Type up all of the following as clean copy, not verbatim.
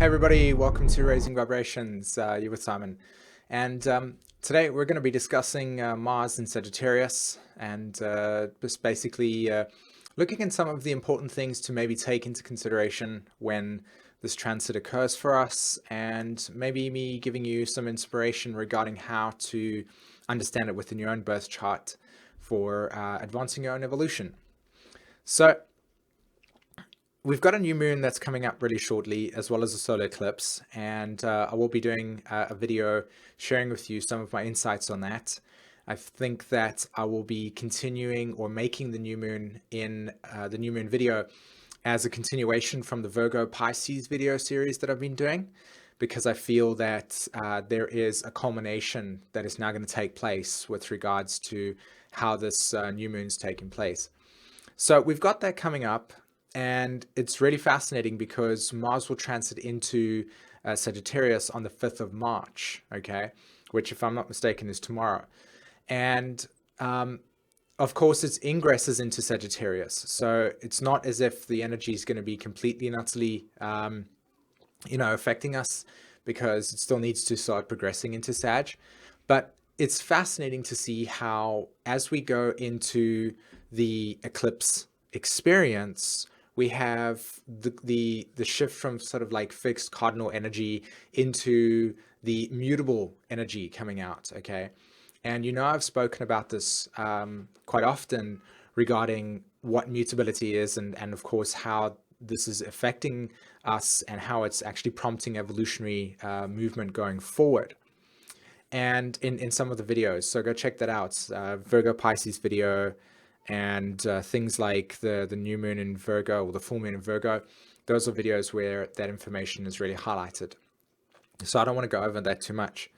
Hey everybody, welcome to Raising Vibrations. You're with Simon. And today we're going to be discussing Mars in Sagittarius and just basically looking at some of the important things to maybe take into consideration when this transit occurs for us, and maybe me giving you some inspiration regarding how to understand it within your own birth chart for advancing your own evolution. So we've got a new moon that's coming up really shortly, as well as a solar eclipse, and I will be doing a video sharing with you some of my insights on that. I think that I will be continuing or making the new moon in the new moon video as a continuation from the Virgo Pisces video series that I've been doing, because I feel that there is a culmination that is now going to take place with regards to how this new moon's taking place. So we've got that coming up. And it's really fascinating because Mars will transit into Sagittarius on the 5th of March, okay? Which, if I'm not mistaken, is tomorrow. And of course, its ingress is into Sagittarius. So it's not as if the energy is going to be completely and utterly, affecting us, because it still needs to start progressing into Sag. But it's fascinating to see how, as we go into the eclipse experience, we have the shift from sort of like fixed cardinal energy into the mutable energy coming out, okay? And I've spoken about this quite often regarding what mutability is, and of course how this is affecting us and how it's actually prompting evolutionary movement going forward. And in some of the videos, so go check that out, Virgo Pisces video, and things like the new moon in Virgo or the full moon in Virgo. Those are videos where that information is really highlighted. So I don't want to go over that too much.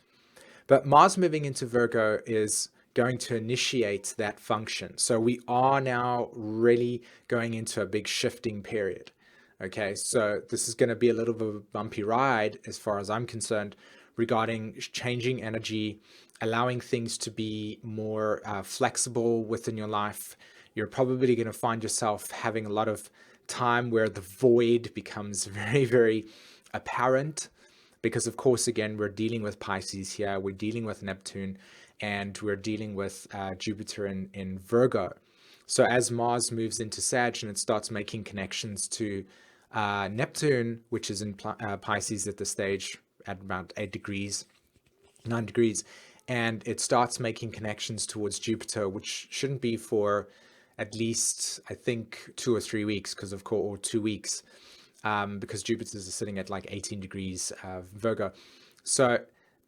But Mars moving into Virgo is going to initiate that function. So we are now really going into a big shifting period. Okay, so this is going to be a little bit of a bumpy ride as far as I'm concerned, regarding changing energy, allowing things to be more flexible within your life. You're probably going to find yourself having a lot of time where the void becomes very, very apparent, because of course, again, we're dealing with Pisces here, we're dealing with Neptune, and we're dealing with Jupiter in Virgo. So as Mars moves into Sag and it starts making connections to Neptune, which is in Pisces at this stage at about 9 degrees, and it starts making connections towards Jupiter, which shouldn't be for at least, I think, 2 or 3 weeks, because of course, or 2 weeks, because Jupiter is sitting at like 18 degrees Virgo. So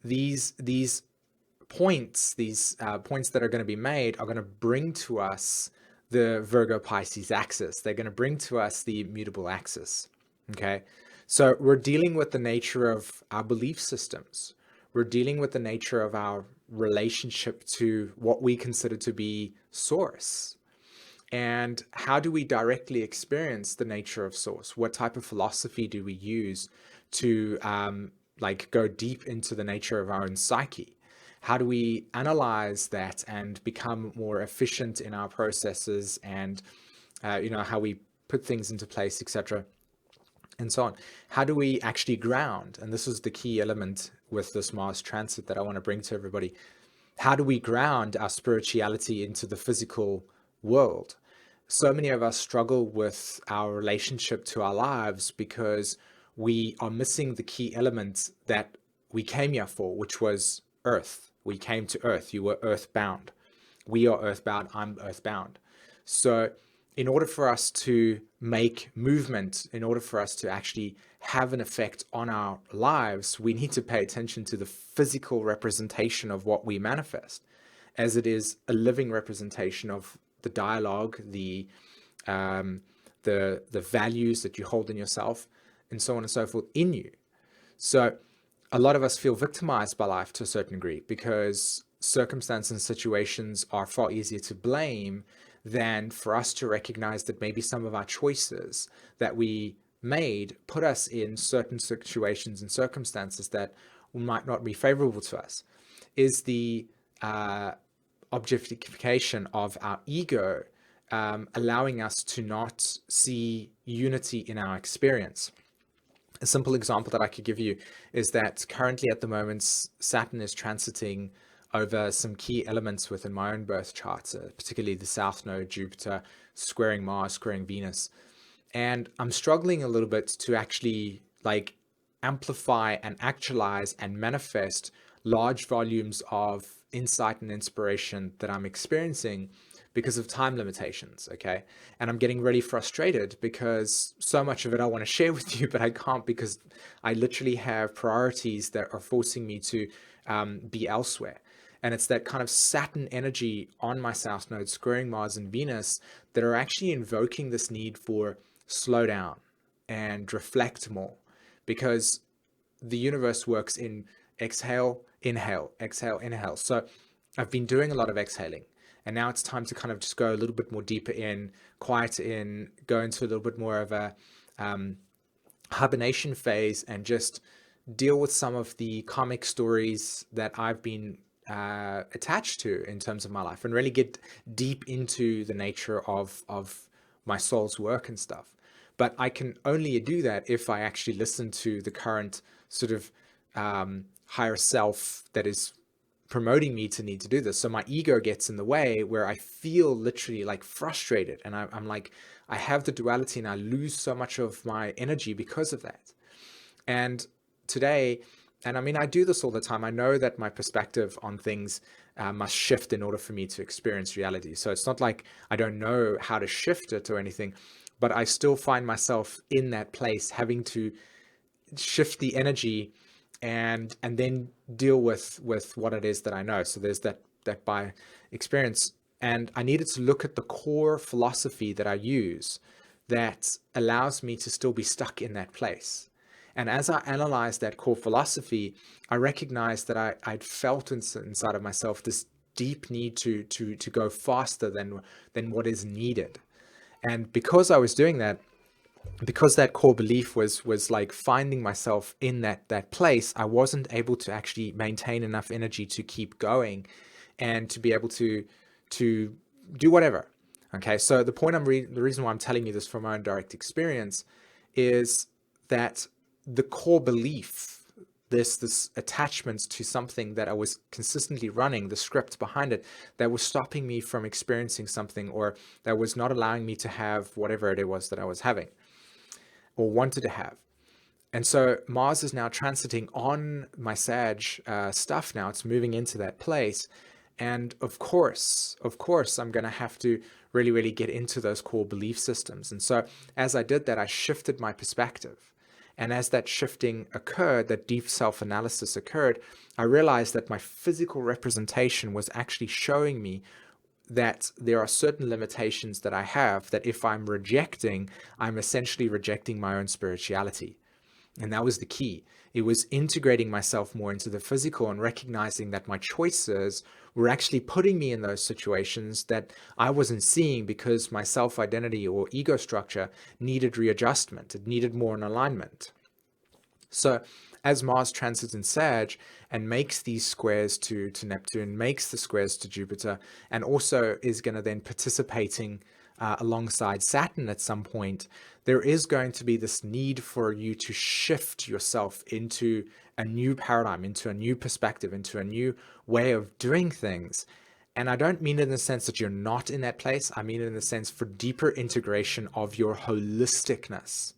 these points that are going to be made are going to bring to us the Virgo Pisces axis. They're going to bring to us the mutable axis. Okay, so we're dealing with the nature of our belief systems. We're dealing with the nature of our relationship to what we consider to be source. And how do we directly experience the nature of source? What type of philosophy do we use to go deep into the nature of our own psyche? How do we analyze that and become more efficient in our processes, and how we put things into place, etc., and so on? How do we actually ground? And this is the key element with this Mars transit that I want to bring to everybody. How do we ground our spirituality into the physical world? So many of us struggle with our relationship to our lives because we are missing the key element that we came here for, which was Earth. We came to Earth. You were earthbound. We are earthbound. I'm earthbound. So in order for us to make movement, in order for us to actually have an effect on our lives, we need to pay attention to the physical representation of what we manifest, as it is a living representation of the dialogue, the values that you hold in yourself, and so on and so forth in you. So a lot of us feel victimized by life to a certain degree because circumstances and situations are far easier to blame than for us to recognize that maybe some of our choices that we made put us in certain situations and circumstances that might not be favorable to us. Is the objectification of our ego allowing us to not see unity in our experience. A simple example that I could give you is that currently at the moment, Saturn is transiting over some key elements within my own birth chart, particularly the South Node, Jupiter, squaring Mars, squaring Venus. And I'm struggling a little bit to actually like amplify and actualize and manifest large volumes of insight and inspiration that I'm experiencing because of time limitations, okay? And I'm getting really frustrated because so much of it I want to share with you, but I can't because I literally have priorities that are forcing me to be elsewhere. And it's that kind of Saturn energy on my South Node, squaring Mars and Venus, that are actually invoking this need for slow down and reflect more, because the universe works in exhale, inhale, exhale, inhale. So I've been doing a lot of exhaling, and now it's time to kind of just go a little bit more deeper in, quiet in, go into a little bit more of a hibernation phase, and just deal with some of the comic stories that I've been attached to in terms of my life, and really get deep into the nature of my soul's work and stuff. But I can only do that if I actually listen to the current sort of higher self that is promoting me to need to do this. So my ego gets in the way, where I feel literally like frustrated, and I'm like, I have the duality and I lose so much of my energy because of that. And today, and I mean, I do this all the time, I know that my perspective on things must shift in order for me to experience reality. So it's not like I don't know how to shift it or anything, but I still find myself in that place, having to shift the energy and then deal with what it is that I know. So there's that by experience. And I needed to look at the core philosophy that I use that allows me to still be stuck in that place. And as I analyzed that core philosophy, I recognized that I'd felt inside of myself this deep need to go faster than what is needed. And because I was doing that, because that core belief was like finding myself in that place, I wasn't able to actually maintain enough energy to keep going and to be able to do whatever. Okay, so the point the reason why I'm telling you this from my own direct experience is that the core belief, this attachment to something that I was consistently running, the script behind it, that was stopping me from experiencing something, or that was not allowing me to have whatever it was that I was having or wanted to have. And so Mars is now transiting on my Sag stuff now. It's moving into that place. And of course, I'm going to have to really, really get into those core belief systems. And so as I did that, I shifted my perspective. And as that shifting occurred, that deep self-analysis occurred, I realized that my physical representation was actually showing me that there are certain limitations that I have, that if I'm rejecting, I'm essentially rejecting my own spirituality. And that was the key. It was integrating myself more into the physical and recognizing that my choices were actually putting me in those situations that I wasn't seeing because my self-identity or ego structure needed readjustment. It needed more in alignment. So as Mars transits in Sag and makes these squares to Neptune, makes the squares to Jupiter, and also is going to then participating alongside Saturn at some point, there is going to be this need for you to shift yourself into a new paradigm, into a new perspective, into a new way of doing things. And I don't mean it in the sense that you're not in that place. I mean it in the sense for deeper integration of your holisticness.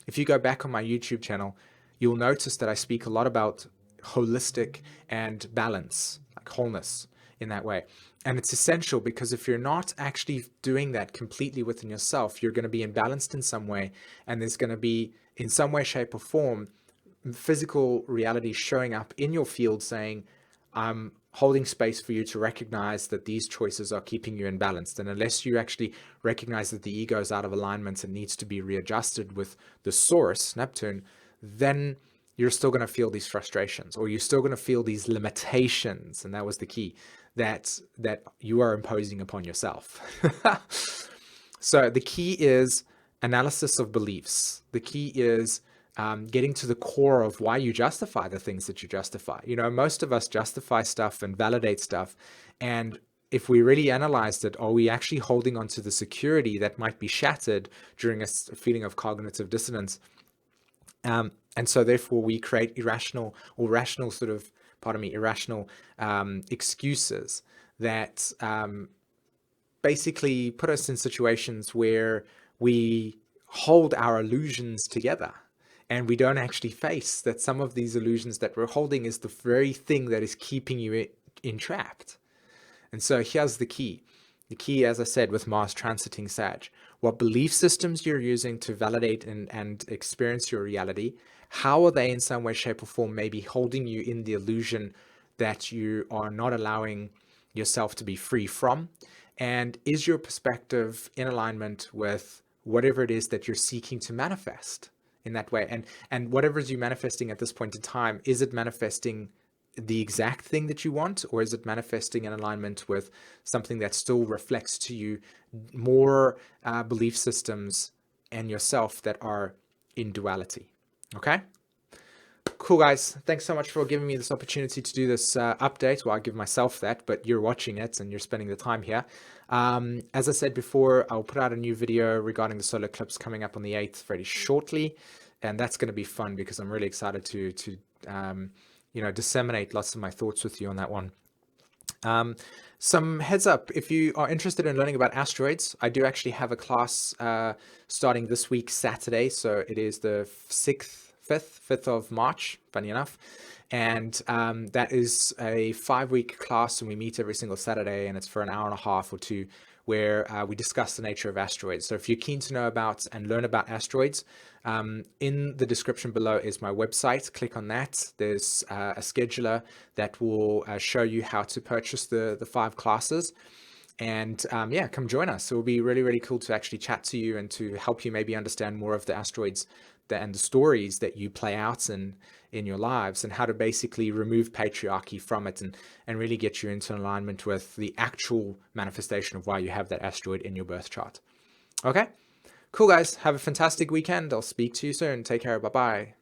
If you go back on my YouTube channel, you'll notice that I speak a lot about holistic and balance, like wholeness in that way. And it's essential, because if you're not actually doing that completely within yourself, you're going to be imbalanced in some way. And there's going to be, in some way, shape, or form, physical reality showing up in your field saying, I'm holding space for you to recognize that these choices are keeping you imbalanced. And unless you actually recognize that the ego is out of alignment and needs to be readjusted with the source, Neptune, then you're still going to feel these frustrations, or you're still going to feel these limitations. And that was the key, that you are imposing upon yourself. So the key is analysis of beliefs. The key is getting to the core of why you justify the things that you justify. You know, most of us justify stuff and validate stuff. And if we really analyzed it, are we actually holding on to the security that might be shattered during a feeling of cognitive dissonance? And so therefore we create irrational or rational sort of, pardon me, irrational excuses that basically put us in situations where we hold our illusions together, and we don't actually face that some of these illusions that we're holding is the very thing that is keeping you entrapped. And so here's the key. The key, as I said, with Mars transiting Sag, what belief systems you're using to validate and experience your reality, how are they in some way, shape, or form maybe holding you in the illusion that you are not allowing yourself to be free from? And is your perspective in alignment with whatever it is that you're seeking to manifest in that way? And whatever is you manifesting at this point in time, is it manifesting the exact thing that you want, or is it manifesting in alignment with something that still reflects to you more belief systems and yourself that are in duality? Okay. Cool, guys. Thanks so much for giving me this opportunity to do this update. Well, I give myself that, but you're watching it and you're spending the time here. As I said before, I'll put out a new video regarding the solar eclipse coming up on the 8th very shortly. And that's going to be fun because I'm really excited to disseminate lots of my thoughts with you on that one. Some heads up, if you are interested in learning about asteroids, I do actually have a class starting this week, Saturday. So it is the 5th of March, funny enough. And that is a 5-week class, and we meet every single Saturday, and it's for an hour and a half or two, where we discuss the nature of asteroids. So if you're keen to know about and learn about asteroids, in the description below is my website. Click on that. There's a scheduler that will show you how to purchase the 5 classes. And yeah, come join us. It will be really, really cool to actually chat to you and to help you maybe understand more of the asteroids and the stories that you play out in your lives, and how to basically remove patriarchy from it and really get you into alignment with the actual manifestation of why you have that asteroid in your birth chart. Okay, cool, guys. Have a fantastic weekend. I'll speak to you soon. Take care. Bye-bye.